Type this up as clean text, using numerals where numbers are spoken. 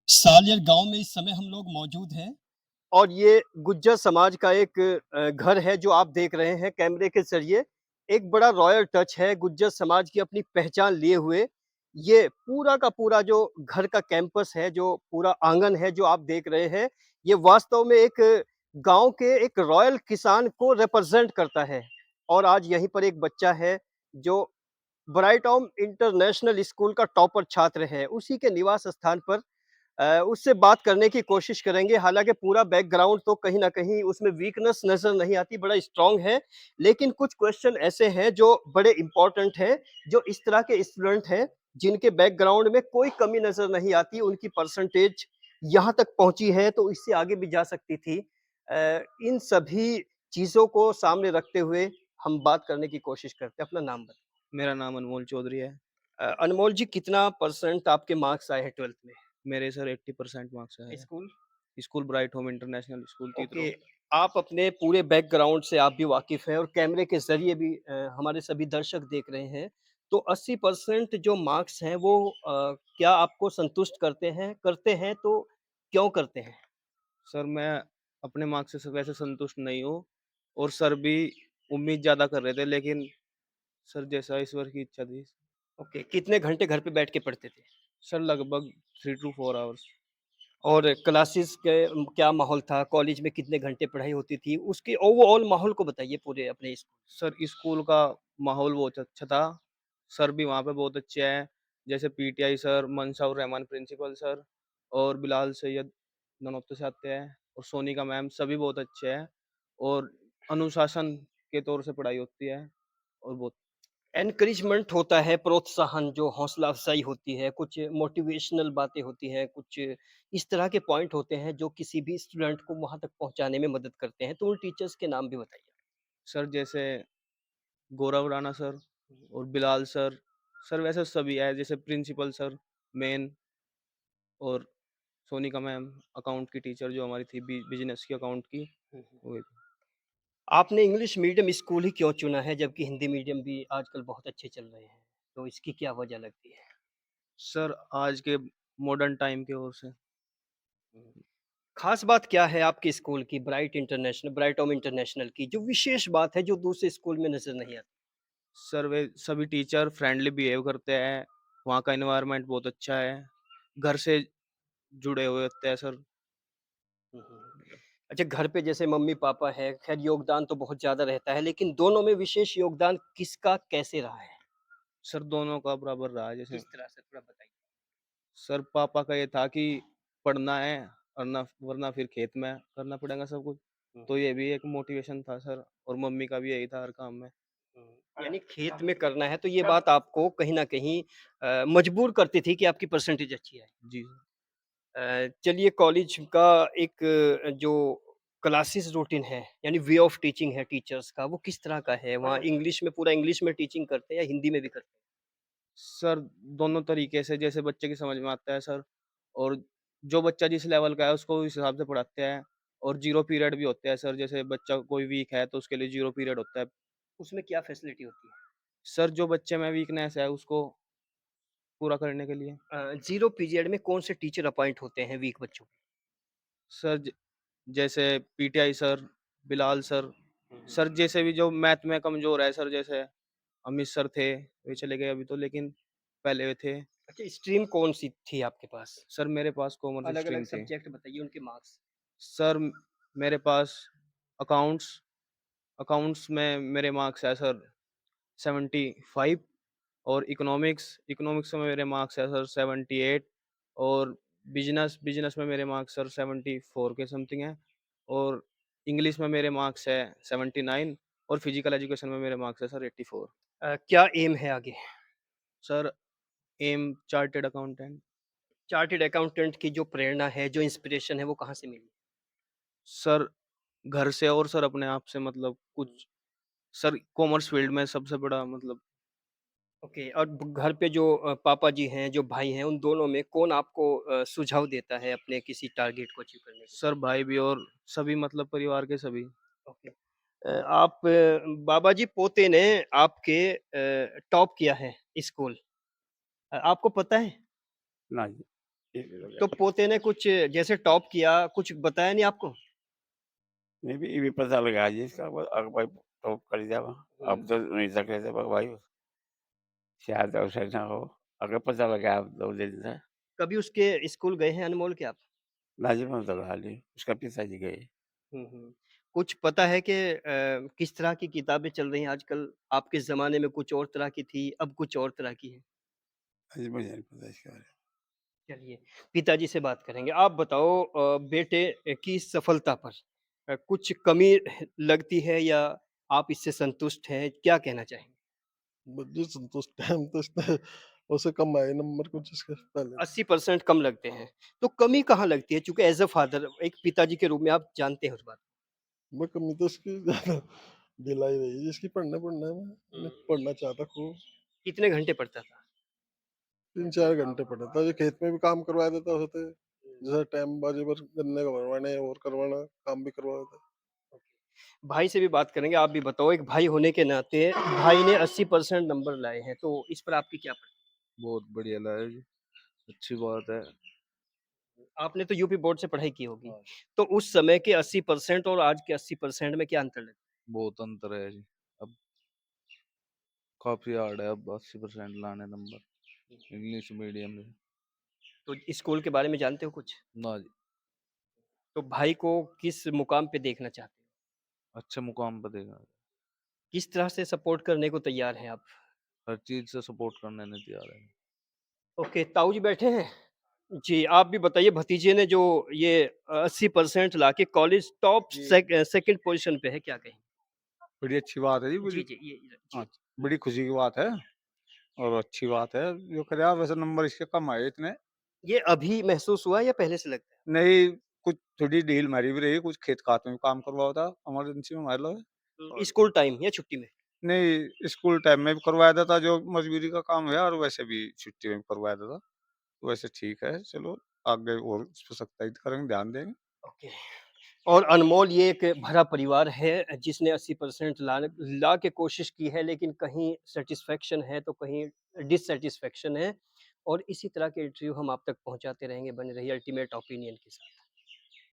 सालियर गाँव में इस समय हम लोग मौजूद हैं और ये गुज्जर समाज का एक घर है जो आप देख रहे हैं कैमरे के ज़रिए। एक बड़ा रॉयल टच है गुज्जर समाज की अपनी पहचान लिए हुए। ये पूरा का पूरा जो घर का कैंपस है, जो पूरा आँगन है जो आप देख रहे हैं, ये वास्तव में एक गाँव के एक रॉयल किसान को रिप्रेज़ेंट करता है। और आज यहीं पर एक बच्चा है जो ब्राइट होम इंटरनेशनल स्कूल का टॉपर छात्र है। उसी के निवास स्थान पर उससे बात करने की कोशिश करेंगे, हालाँकि पूरा बैकग्राउंड तो कहीं न कहीं उसमें वीकनेस नज़र नहीं आती, बड़ा स्ट्रॉन्ग है। लेकिन कुछ क्वेश्चन ऐसे हैं जो बड़े इम्पोर्टेंट हैं, जो इस तरह के स्टूडेंट हैं, जिनके बैकग्राउंड में कोई कमी नज़र नहीं आती, उनकी परसेंटेज यहाँ तक पहुँची है, तो इससे आगे भी जा सकती थी। इन सभी चीज़ों को सामने रखते हुए हम बात करने की कोशिश करते हैं। अपना नाम बताइए। मेरा नाम अनमोल चौधरी है। अनमोल जी कितना परसेंट आपके मार्क्स आए हैं 12th में? मेरे सर 80% मार्क्स आए हैं। School? School Bright Home International School okay, तीतरो। आप अपने पूरे बैकग्राउंड से आप भी वाकिफ़ हैं और कैमरे के ज़रिए भी हमारे सभी दर्शक देख रहे हैं। तो 80% जो मार्क्स हैं वो क्या आपको संतुष्ट करते हैं तो क्यों करते हैं? सर मैं अपने मार्क्स से वैसे संतुष्ट नहीं हूँ और सर भी उम्मीद ज़्यादा कर रहे थे, लेकिन सर जैसा ईश्वर की इच्छा थी। ओके, कितने घंटे घर पे बैठ के पढ़ते थे? सर लगभग 3 टू 4 आवर्स। और क्लासेस के क्या माहौल था? कॉलेज में कितने घंटे पढ़ाई होती थी? उसके ओवरऑल माहौल को बताइए पूरे अपने इस सर स्कूल का माहौल बहुत अच्छा था। सर भी वहाँ पे बहुत अच्छे हैं। जैसे पीटीआई सर, मंशा रहमान प्रिंसिपल सर और बिलाल सैयद ननौते से आते हैं और सोनिका मैम सभी बहुत अच्छे हैं और अनुशासन के तौर से पढ़ाई होती है और बहुत एनकरेजमेंट होता है, प्रोत्साहन जो हौसला अफ़ज़ाई होती है, कुछ मोटिवेशनल बातें होती हैं, कुछ इस तरह के पॉइंट होते हैं जो किसी भी स्टूडेंट को वहाँ तक पहुँचाने में मदद करते हैं। तो उन टीचर्स के नाम भी बताइए? सर जैसे गौरव राणा सर और बिलाल सर, सर वैसे सभी है जैसे प्रिंसिपल सर मेन और सोनिका मैम अकाउंट की टीचर जो हमारी थी बिज़नेस की अकाउंट की, हुँ, हुँ। वो आपने इंग्लिश मीडियम स्कूल ही क्यों चुना है जबकि हिंदी मीडियम भी आजकल बहुत अच्छे चल रहे हैं? तो इसकी क्या वजह लगती है? सर आज के मॉडर्न टाइम की ओर से। हुँ। ख़ास बात क्या है आपके स्कूल की ब्राइट होम इंटरनेशनल की जो विशेष बात है जो दूसरे स्कूल में नज़र नहीं आती? सर वे सभी टीचर फ्रेंडली बिहेव करते हैं, वहाँ का एनवायरनमेंट बहुत अच्छा है, घर से जुड़े हुए होते हैं सर। हुँ, हुँ। अच्छा घर पे जैसे मम्मी-पापा हैं, ख़ैर योगदान तो बहुत ज़्यादा रहता है, लेकिन दोनों में विशेष योगदान किसका कैसे रहा है? सर दोनों का बराबर रहा है जैसे किस तरह से थोड़ा बताइए? सर पापा का ये था कि पढ़ना है वरना वरना फिर खेत में करना पड़ेगा सब कुछ, हुँ, तो ये भी एक मोटिवेशन था सर और मम्मी का भी यही था हर काम में। हुँ। यानी खेत में करना है, तो ये बात आपको कहीं न कहीं मजबूर करती थी कि आपकी परसेंटेज अच्छी आए। जी सर। चलिए कॉलेज का एक जो क्लासेस रूटीन है, यानी वे ऑफ टीचिंग है टीचर्स का, वो किस तरह का है? वहाँ इंग्लिश में पूरा इंग्लिश में टीचिंग करते हैं या हिंदी में भी करते हैं? सर दोनों तरीके से जैसे बच्चे की समझ में आता है सर और जो बच्चा जिस लेवल का है उसको उस हिसाब से पढ़ाते हैं और 0 पीरियड भी होते हैं सर, जैसे बच्चा कोई वीक है तो उसके लिए 0 पीरियड होता है। उसमें क्या फैसिलिटी होती है? सर जो बच्चे में वीकनेस है उसको पूरा करने के लिए। ज़ीरो पीरियड में कौन से टीचर अपॉइंट होते हैं वीक बच्चों के? सर जैसे पीटीआई सर, बिलाल सर, हुँ, हुँ। सर जैसे भी जो मैथ में कमज़ोर है सर, जैसे अमित सर थे, वे चले गए अभी तो, लेकिन पहले वे थे। अच्छा स्ट्रीम कौन-सी थी आपके पास? सर मेरे पास कॉमर्स अलग-अलग स्ट्रीम थी। सब्जेक्ट बताइए उनके मार्क्स। सर मेरे पास अकाउंट्स अकाउंट्स में मेरे मार्क्स है सर 75 और इकोनॉमिक्स में मेरे मार्क्स है सर 78 और बिज़नेस में मेरे मार्क्स सर 74 के समथिंग हैं और इंग्लिश में मेरे मार्क्स है 79 और फिज़िकल एजुकेशन में मेरे मार्क्स है सर 84। क्या एम है आगे? Sir aim chartered accountant. Chartered accountant की जो प्रेरणा है, जो इंस्पिरेशन है, वो कहाँ से मिली? सर घर से और सर अपने आप से, मतलब कुछ सर कॉमर्स फील्ड में सबसे बड़ा मतलब ओके और ब घर पे जो पापा जी हैं, जो भाई हैं, उन दोनों में कौन आपको सुझाव देता है अपने किसी टारगेट को अचीव करने के लिए? सर भाई भी और सभी मतलब परिवार के सभी। ओके। आप बाबा जी पोते ने आपके टॉप किया है स्कूल। आपको पता है? नहीं। ये हो गया। तो पोते ने कुछ जैसे टॉप किया, कुछ बताया नहीं आपको? नहीं भी ये भी पता लगा जी इसका भाई तो कर जावा। अब तो नहीं सके थे भाई शायद अवसर ना हो। अगर पता लगा अब 2 दिन से कभी उसके स्कूल गए हैं अनमोल के आप? लाजिम तो लगा ली। उसका पिताजी गए। हुँ, हुँ। कुछ पता है कि किस तरह की किताबें चल रही हैं आजकल? आपके ज़माने में कुछ और तरह की थी, अब कुछ और तरह की है। अजी मुझे नहीं पता इसके बारे में। चलिए, पिताजी से बात करेंगे। आप बताओ बेटे की सफलता पर कुछ कमी लगती है या आप इससे संतुष्ट हैं? क्या कहना चाहेंगे? मुझे संतुष्ट है, हम तो इसमें उससे कम आए नंबर कुछ इसके पहले। 80% कम लगते हैं। तो कमी कहाँ लगती है? चूँकि एज़ अ फ़ादर एक पिताजी के रूप में आप जानते हैं उस बात को। मैं कमी तो इसकी ज़्यादा दिलाई रही है, जिसकी पढ़ना में मैं पढ़ना चाहता खूब। कितने घंटे पढ़ता था? 3-4 घंटे पढ़ा था, ये खेत में भी काम करवा देता होते, जैसे टाइम बाजी पर गन्ने का भरवाना है और करवाना, काम भी करवा देता। भाई से भी बात करेंगे, आप भी बताओ एक भाई होने के नाते भाई ने 80% नंबर लाए हैं, तो इस पर आपकी क्या बहुत बढ़िया लगा जी, अच्छी बात है। आपने तो यूपी बोर्ड से पढ़ाई की होगी, हाँ। तो उस समय के 80% और आज के 80% में क्या अंतर लगता है? बहुत अंतर है जी। अब काफ़ी हार्ड है अब 80% लाने नंबर इंग्लिश मीडियम में। तो स्कूल के बारे में जानते हो कुछ? ना जी, तो भाई को किस मुकाम पे देखना चाहते हो? अच्छे मुकाम पर देगा। किस तरह से सपोर्ट करने को तैयार हैं आप? हर चीज़ से सपोर्ट करने नहीं तैयार है। ओके, ताऊ जी बैठे हैं? जी, आप भी बताइए भतीजे ने जो ये 80% लाके कॉलेज टॉप जी, सेकंड पोज़ीशन पे है, क्या कहेंगे? बड़ी अच्छी बात है जी, जी, बड़ी जी, ये हाँ, जी। बड़ी खुशी की बात है और अच्छी बात है। जो करे यार वैसे नंबर इसके कम आए इतने। ये अभी महसूस हुआ या पहले से लगता है? नहीं, कुछ थोड़ी ढील मारी भी रही, कुछ खेत खात में भी काम करवाया था, इमरजेंसी में हमारे लगे और स्कूल टाइम या छुट्टी में? नहीं स्कूल टाइम में भी करवाया था जो मजबूरी का काम है और वैसे भी छुट्टी में भी करवाया था। तो वैसे ठीक है, चलो आगे और इस पे सख्ताई करेंगे, ध्यान देंगे। ओके। और अनमोल ये एक भरा परिवार है जिसने 80% ला के कोशिश की है लेकिन कहीं सैटिस्फैक्शन है तो कहीं डिससैटिस्फैक्शन है और इसी तरह के इंटरव्यू हम आप तक पहुंचाते रहेंगे। बने रहिए अल्टीमेट ओपिनियन के साथ।